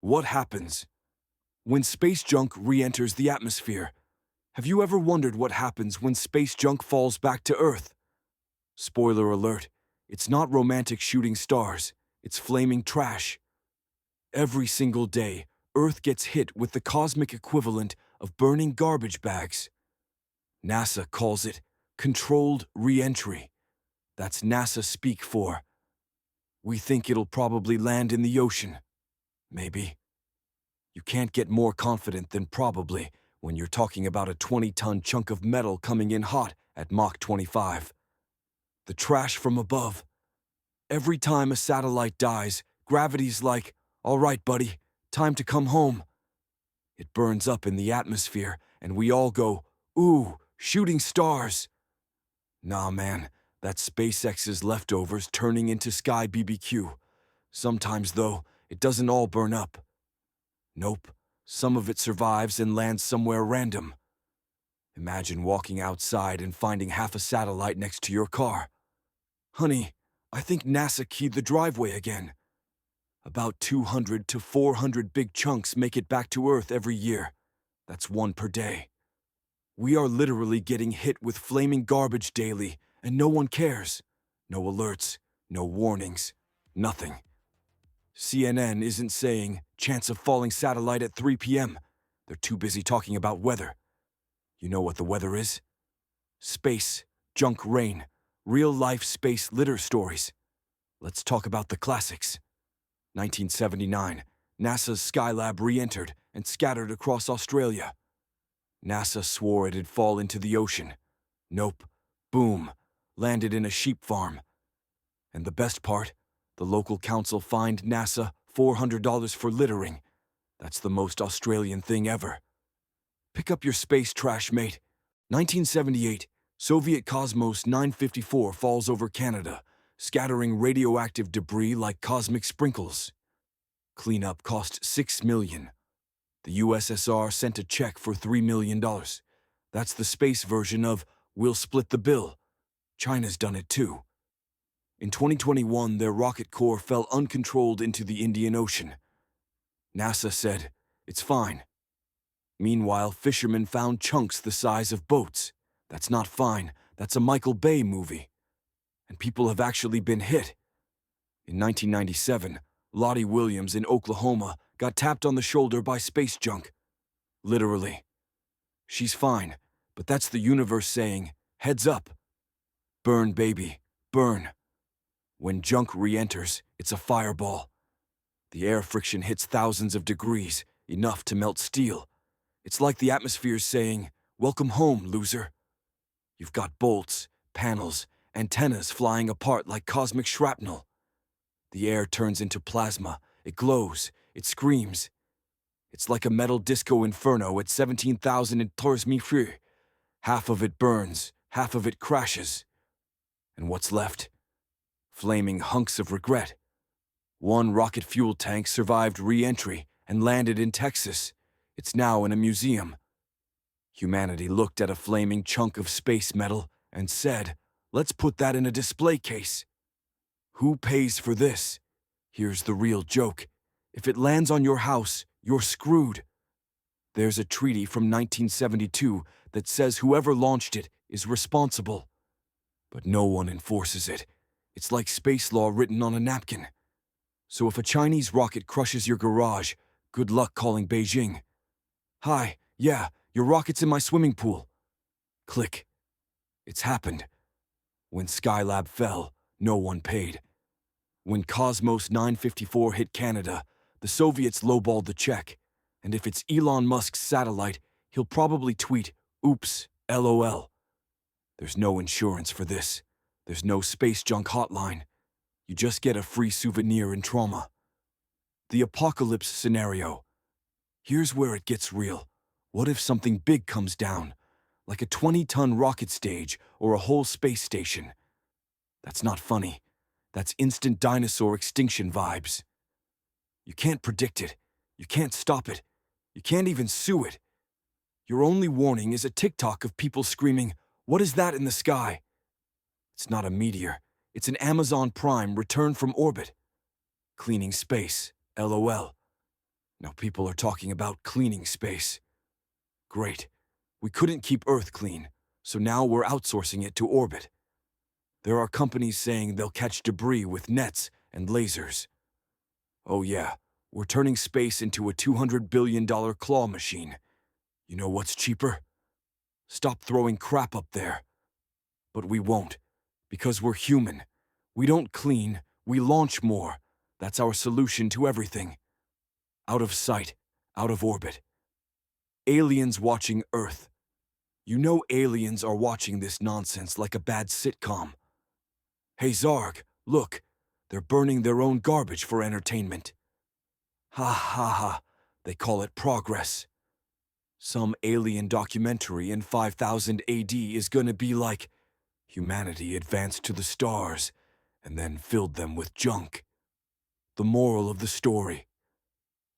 What happens when space junk re-enters the atmosphere? Have you ever wondered what happens when space junk falls back to Earth? Spoiler alert, it's not romantic shooting stars, it's flaming trash. Every single day, Earth gets hit with the cosmic equivalent of burning garbage bags. NASA calls it controlled re-entry. That's NASA speak for, we think it'll probably land in the ocean. Maybe. You can't get more confident than probably when you're talking about a 20-ton chunk of metal coming in hot at Mach 25. The trash from above. Every time a satellite dies, gravity's like, all right, buddy, time to come home. It burns up in the atmosphere, and we all go, ooh, shooting stars. Nah, man, that's SpaceX's leftovers turning into sky BBQ. Sometimes, though, it doesn't all burn up. Nope, some of it survives and lands somewhere random. Imagine walking outside and finding half a satellite next to your car. Honey, I think NASA keyed the driveway again. About 200 to 400 big chunks make it back to Earth every year. That's one per day. We are literally getting hit with flaming garbage daily, and no one cares. No alerts, no warnings, nothing. CNN isn't saying, chance of falling satellite at 3 p.m. They're too busy talking about weather. You know what the weather is? Space, junk rain, real-life space litter stories. Let's talk about the classics. 1979, NASA's Skylab re-entered and scattered across Australia. NASA swore it'd fall into the ocean. Nope. Boom. Landed in a sheep farm. And the best part? The local council fined NASA $400 for littering. That's the most Australian thing ever. Pick up your space trash, mate. 1978, Soviet Cosmos 954 falls over Canada, scattering radioactive debris like cosmic sprinkles. Cleanup cost $6 million. The USSR sent a check for $3 million. That's the space version of we'll split the bill. China's done it too. In 2021, their rocket core fell uncontrolled into the Indian Ocean. NASA said, it's fine. Meanwhile, fishermen found chunks the size of boats. That's not fine. That's a Michael Bay movie. And people have actually been hit. In 1997, Lottie Williams in Oklahoma got tapped on the shoulder by space junk. Literally. She's fine, but that's the universe saying, heads up. Burn, baby, burn. When junk re-enters, it's a fireball. The air friction hits thousands of degrees, enough to melt steel. It's like the atmosphere's saying, welcome home, loser. You've got bolts, panels, antennas flying apart like cosmic shrapnel. The air turns into plasma, it glows, it screams. It's like a metal disco inferno at 17,000 in Tours Mifru. Half of it burns, half of it crashes. And what's left? Flaming hunks of regret. One rocket fuel tank survived re-entry and landed in Texas. It's now in a museum. Humanity looked at a flaming chunk of space metal and said, let's put that in a display case. Who pays for this? Here's the real joke. If it lands on your house, you're screwed. There's a treaty from 1972 that says whoever launched it is responsible. But no one enforces it. It's like space law written on a napkin. So if a Chinese rocket crushes your garage, good luck calling Beijing. Hi, yeah, your rocket's in my swimming pool. Click. It's happened. When Skylab fell, no one paid. When Cosmos 954 hit Canada, the Soviets lowballed the check. And if it's Elon Musk's satellite, he'll probably tweet, oops, LOL. There's no insurance for this. There's no space junk hotline. You just get a free souvenir in trauma. The apocalypse scenario. Here's where it gets real. What if something big comes down, like a 20-ton rocket stage or a whole space station? That's not funny. That's instant dinosaur extinction vibes. You can't predict it. You can't stop it. You can't even sue it. Your only warning is a TikTok of people screaming, "What is that in the sky?" It's not a meteor. It's an Amazon Prime returned from orbit. Cleaning space, LOL. people are talking about cleaning space. Great. We couldn't keep Earth clean, so now we're outsourcing it to orbit. There are companies saying they'll catch debris with nets and lasers. Oh yeah, we're turning space into a $200 billion claw machine. You know what's cheaper? Stop throwing crap up there. But we won't, because we're human. We don't clean, we launch more. That's our solution to everything. Out of sight, out of orbit. Aliens watching Earth. You know aliens are watching this nonsense like a bad sitcom. Hey Zarg, look, they're burning their own garbage for entertainment. Ha ha ha, they call it progress. Some alien documentary in 5000 AD is gonna be like, humanity advanced to the stars and then filled them with junk. The moral of the story.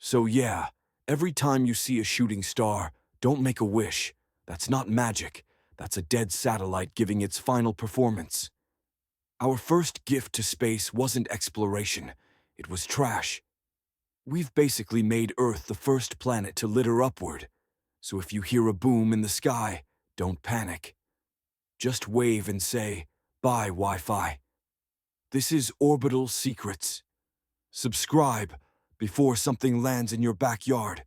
So yeah, every time you see a shooting star, don't make a wish. That's not magic. That's a dead satellite giving its final performance. Our first gift to space wasn't exploration. It was trash. We've basically made Earth the first planet to litter upward. So if you hear a boom in the sky, don't panic. Just wave and say, bye Wi-Fi. This is Orbital Secrets. Subscribe before something lands in your backyard.